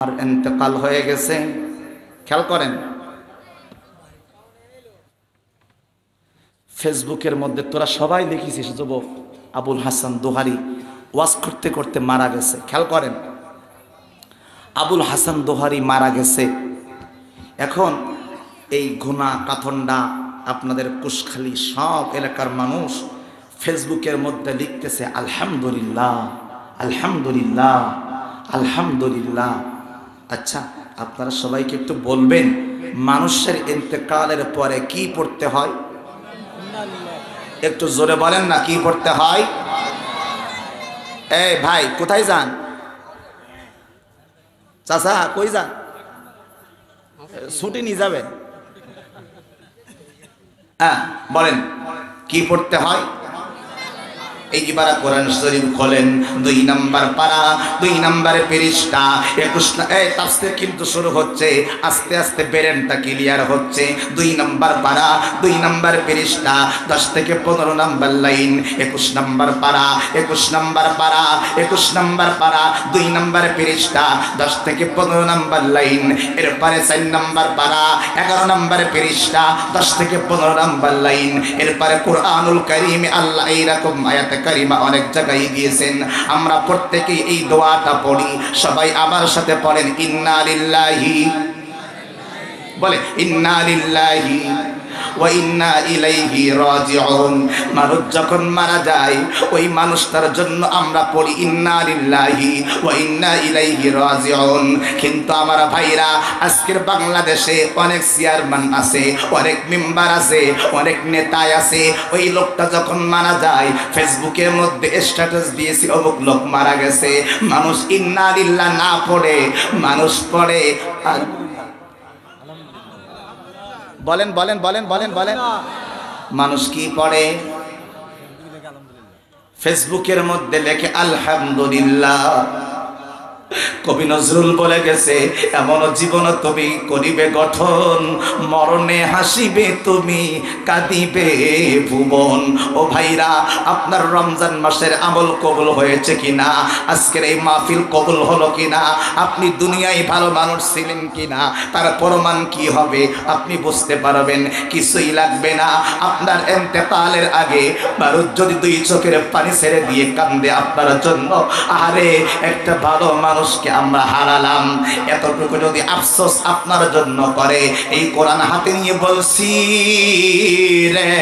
আর ইন্তেকাল হয়ে গেছে। খেয়াল করেন, ফেসবুকের মধ্যে তোরা সবাই দেখিছিস যুবক, আবুল হাসান দোহারি ওয়াজ করতে করতে মারা গেছে। খেয়াল করেন, আবুল হাসান দোহারি মারা গেছে। এখন এই গুনা কাথন্ডা আপনাদের কুশখালী সব এলাকার মানুষ ফেসবুকের মধ্যে লিখতেছে আলহামদুলিল্লাহ আলহামদুলিল্লাহ আলহামদুলিল্লাহ। আচ্ছা, আপনারা সবাইকে একটু বলবেন মানুষের ইন্তেকালের পরে কি পড়তে হয়? একটু জোরে বলেন না, কি পড়তে হয়? এই ভাই কোথায় যান? চাচা কই যান? ছুটি নিয়ে যাবেন? হ্যাঁ বলেন, কি পড়তে হয়? এইবার কোরআন শরীফ খোলেন, 2 নম্বর পারা 2 নম্বর পৃষ্ঠা 21। এই তাফসীর কিন্তু শুরু হচ্ছে, আস্তে আস্তে ব্রেনটা ক্লিয়ার হচ্ছে। 2 নম্বর পারা 2 নম্বর পৃষ্ঠা 10 থেকে 15 নম্বর লাইন, 21 নম্বর পারা 21 নম্বর পারা 21 নম্বর পারা 2 নম্বর পৃষ্ঠা 10 থেকে 15 নম্বর লাইন। এরপরে 4 নম্বর পারা 11 নম্বর পৃষ্ঠা 10 থেকে 15 নম্বর লাইন। এরপরে কুরআনুল কারীমে আল্লাহ এইরকম আয়াত কারিমা অনেক জায়গায় দিয়েছেন। আমরা প্রত্যেকেই এই দোয়াটা পড়ি। সবাই আমার সাথে পড়েন, ইন্না লিল্লাহি, বলে ইন্না লিল্লাহি ওয়া ইন্না ইলাইহি রাজিউন। মানুষ যখন মারা যায় ওই মানুষটার জন্য আমরা পড়ি ইন্না লিল্লাহি ওয়া ইন্না ইলাইহি রাজিউন। কিন্তু আমার ভাইরা, আজকের বাংলাদেশে অনেক চেয়ারম্যান আছে, অনেক মেম্বার আছে, অনেক নেতা আছে। ওই লোকটা যখন মারা যায় ফেসবুকের মধ্যে স্ট্যাটাস দিয়েছে অমুক লোক মারা গেছে। মানুষ ইন্না লিল্লাহ না পড়ে, মানুষ পড়ে বলেন বলেন বলেন বলেন বলেন মানুষ কি পড়ে? ফেসবুকের মধ্যে লেখে আলহামদুলিল্লাহ। কবি নজরুল বলে গেছে, এমন জীবন তুমি করিবে গঠন, মরণে হাসিবে তুমি কাঁদিবে ভুবন। ও ভাইরা, আপনার রমজান মাসের আমল কবুল হয়েছে কিনা? আজকের এই মাহফিল কবুল হলো কিনা? আপনি দুনিয়ায় ভালো মানুষ ছিলেন কিনা তার প্রমাণ কি হবে আপনি বুঝতে পারবেন। কিছুই লাগবে না। আপনার ইন্তেকালের আগে মানুষ যদি 2 চোখের পানি ছেড়ে দিয়ে কান্দে আপনার জন্য, আরে একটা ভালো মানুষকে আমরা হারালাম, এতটুকু যদি আফসোস আপনার জন্য করে, এই কোরআন হাতে নিয়ে বলছি রে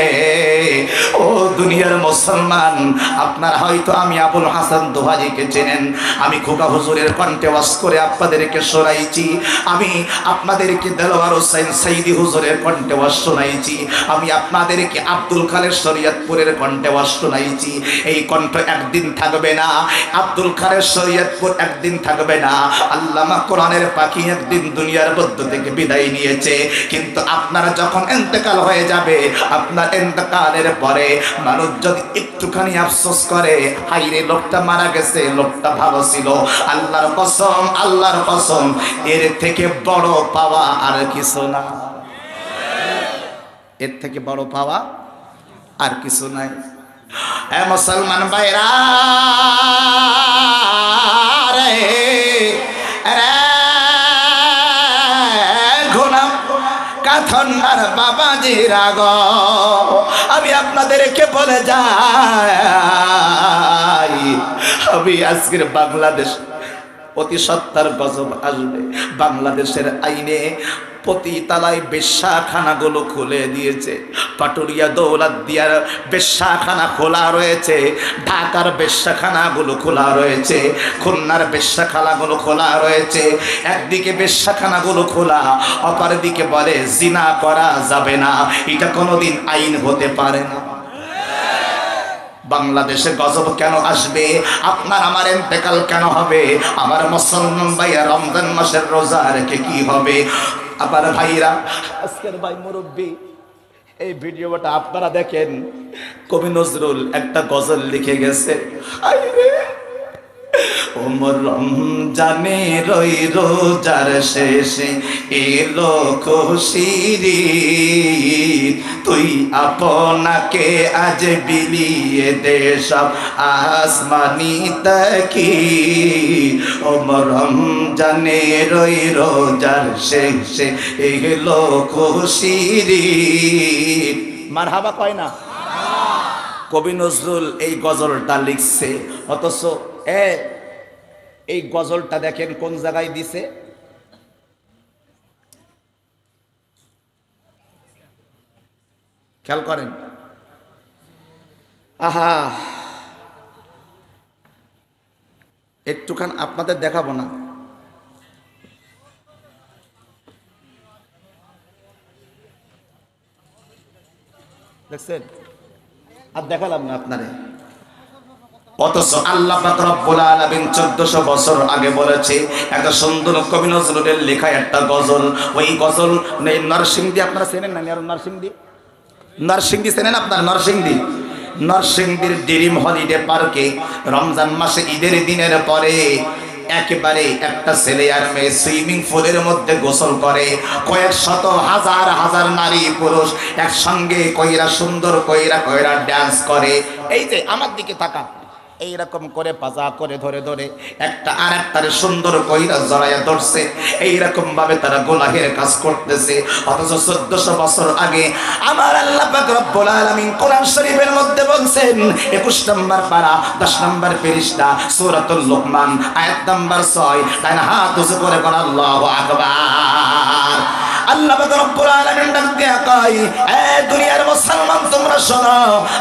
ও দুনিয়ার মুসলমান, আপনার হয়তো আমি আবুল হাসান দোহারিকে চেনেন, আমি খোকা হুজুরের কণ্ঠে ওয়াজ করে আপনাদেরকে শোনাইছি, আমি আপনাদেরকে দেলোয়ার হোসেন সাইদি হুজুরের কণ্ঠে ওয়াজ শোনাইছি, আমি আপনাদেরকে আব্দুল খালেক শরীয়তপুরের কণ্ঠে ওয়াজ শোনাইছি। এই কণ্ঠ একদিন থাকবে না, আব্দুল খালেক শরীয়তপুর একদিন থাকবে না, আল্লামা কোরআনের পাখি একদিন দুনিয়ার মধ্য থেকে বিদায় নিয়েছে। কিন্তু আপনারা যখন ইন্তেকাল হয়ে যাবে, আপনার ইন্তেকালের পরে মানুষ যদি একটুখানি আফসোস করে, হাইরে লোকটা মারা গেছে, লোকটা ভালো ছিল, আল্লাহর কসম আল্লাহর কসম, এর থেকে বড় পাওয়া আর কিছু না। এর থেকে বড় পাওয়া আর কিছু নাই। এ মুসলমান ভাইরা রে, গোলাম কাথন্ডার বাবাজি রাগ, আমি আপনাদেরকে বলে যাই, আমি আজকের বাংলাদেশ অতি সত্তার গজব আসবে। বাংলাদেশের আইনে প্রতি তালায় বেশ্যাখানাগুলো খুলে দিয়েছে। পাটুরিয়া দৌলতদিয়ার বেশ্যাখানা খোলা রয়েছে, ঢাকার বেশ্যাখানাগুলো খোলা রয়েছে, খুলনার বেশ্যাখানাগুলো খোলা রয়েছে। একদিকে বেশ্যাখানাগুলো খোলা, অপরদিকে বলে জিনা করা যাবে না। এটা কোনোদিন আইন হতে পারে না। বাংলাদেশে গজব কেন আসবে? আপনার আমার ইন্তেকাল কেন হবে? আমার মুসলমান ভাইয়া রমজান মাসের রোজা রেখে কি হবে? আবার ভাইরা, আজকের ভাই মুরব্বী, এই ভিডিওটা আপনারা দেখেন, কবি নজরুল একটা গজল লিখে গেছে। ওমর রমজানে রই রোজার শেষে এলো খুশির ঈদ, তুই আপনাকে আজ বিলিয়ে দে সব আসমানি তাকিদ। ওমর রমজানে রই রোজার শেষে এলো খুশির ঈদ। মারহাবা কয় না? কবি নজরুল এই গজলটা লিখছে, অথচ এই গজলটা দেখেন কোন জায়গায় দিছে। খেয়াল করেন, আহা একটুখান আপনাদের দেখাবো না, দেখছেন? আর দেখালাম না আপনারে। অথচ আল্লাহ পাক রব্বুল আলামিন 1400 বছর আগে বলেছে একটা সুন্দর কবি নজরুলের লেখা একটা গজল। ওই গজল নরসিংদী, আপনারা চেনেন না? নরসিংদী চেনেন আপনারা? নরসিংদীর ড্রিম হলিডে পার্কে রমজান মাসে ঈদের দিনের পরে একেবারে একটা ছেলে আর মেয়ে সুইমিং পুলের মধ্যে গোসল করে। কয়েক শত হাজার হাজার নারী পুরুষ একসঙ্গে কইরা সুন্দর কইরা ডান্স করে। এই যে আমার দিকে তাকান, এইরকম করে পাজা করে ধরে ধরে একটা আর একটারে সুন্দর কইরা জড়াইয়া ধরছে। এইরকম ভাবে তারা গুনাহের কাজ করতেছে। অথচ 1400 বছর আগে আমার আল্লাহ পাক রব্বুল আলামিন কোরআন শরীফের মধ্যে বলছেন 21 নম্বর পারা 10 নম্বর পৃষ্ঠা সূরাতুল লুকমান আয়াত নাম্বার 6, তাই না? হাত উঁচু করে বলেন আল্লাহু আকবার। আল্লাহ পাক রব্বুল আলামিন ডাক দিয়া কয়, এ দুনিয়ার মুসলমান তোমরা শোনো,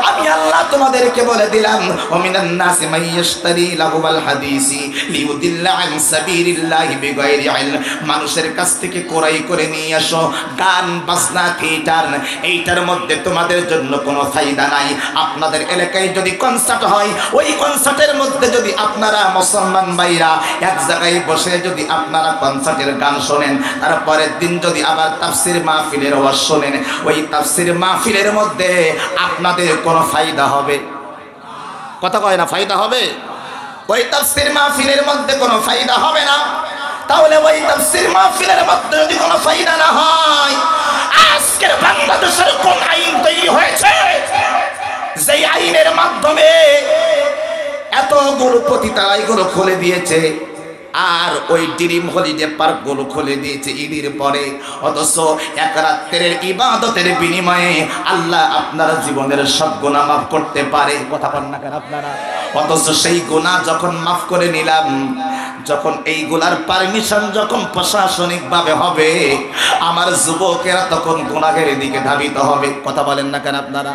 আমি আল্লাহ তোমাদেরকে বলে দিলাম, ওমিনান নাসি মান ইশতারি লাহুল হাদিসি লিউদিল্লা আন সাবিলিল্লাহি বিগাইরি ইলম। মানুষের কাছ থেকে ক্রয় করে নিয়ে আসো গান বাজনা থিয়েটার, এইটার মধ্যে তোমাদের জন্য কোনো ফায়দা নাই। আপনাদের এলাকায় যদি কনসার্ট হয়, ওই কনসার্টের মধ্যে যদি আপনারা মুসলমান ভাইরা এক জায়গায় বসে যদি আপনারা কনসার্টের গান শোনেন, তারপরের দিন যদি আবার তাফসীর মাহফিলের ওয়াজ শোনেন, ওই তাফসীর মাহফিলের মধ্যে আপনাদের কোনো ফায়দা হবে? কথা কয় না? ফায়দা হবে? ওই তাফসীর মাহফিলের মধ্যে কোনো ফায়দা হবে না। তাহলে ওই তাফসীর মাহফিলের মধ্যে যদি কোনো ফায়দা না হয়, আজকের বাংলাদেশের কোন আইন তৈরি হয়েছে যে আইনের মাধ্যমে এতগুলো পতিতালয়গুলো খুলে দিয়েছে, আর ওই ড্রিম হলিডে পার্কগুলো খুলে দিয়েছে ঈদের পরে। অথচ এক রাত্রের ইবাদতের বিনিময়ে আল্লাহ আপনার জীবনের সব গুনাহ মাফ করতে পারে। কথা বলেন না কেন আপনারা? অথচ সেই গুনাহ যখন মাফ করে নিলাম, যখন এইগুলার পারমিশন যখন প্রশাসনিকভাবে হবে, আমার যুবকেরা তখন গুনাহের দিকে ধাবিত হবে। কথা বলেন না কেন আপনারা?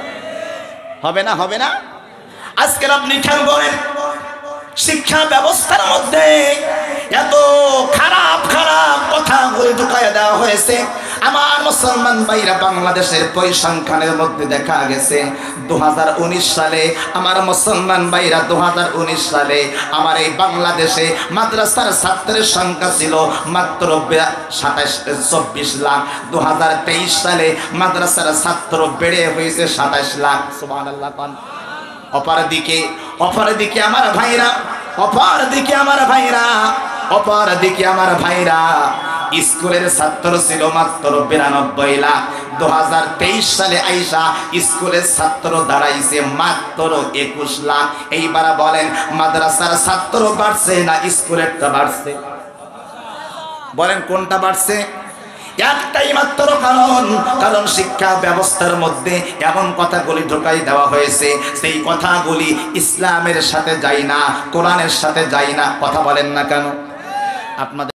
হবে না? হবে না? আজকের আপনি খেয়াল করেন, শিক্ষা ব্যবস্থার মধ্যে এত খারাপ খারাপ কথাগুলো ঢুকাইয়া দেওয়া হয়েছে। আমার মুসলমান ভাইরা, বাংলাদেশের পরিসংখ্যানের মধ্যে দেখা গেছে 2019 সালে আমার মুসলমান ভাইরা 2019 সালে আমার এই বাংলাদেশে মাদ্রাসার ছাত্রের সংখ্যা ছিল মাত্র 24 লাখ। 2023 সালে মাদ্রাসার ছাত্র বেড়ে হয়েছে 27 লাখ। সুবহানাল্লাহ। অপরদিকে আমার ভাইরা, অপরদিকে আমার ভাইরা স্কুলের ছাত্র ছিল মাত্র 92 লাখ। 2023 সালে আইসা স্কুলের ছাত্র দাঁড়াইছে মাত্র 21 লাখ। এইবার বলেন, মাদ্রাসার ছাত্র বাড়ছে না স্কুলেরটা বাড়ছে? বলেন কোনটা বাড়ছে? একটাই মাত্র কারণ শিক্ষা ব্যবস্থার মধ্যে এমন কথাগুলি ঢোকাই দেওয়া হয়েছে, সেই কথাগুলি ইসলামের সাথে যায় না, কোরআনের সাথে যায় না। কথা বলেন না কেন আপনাদের?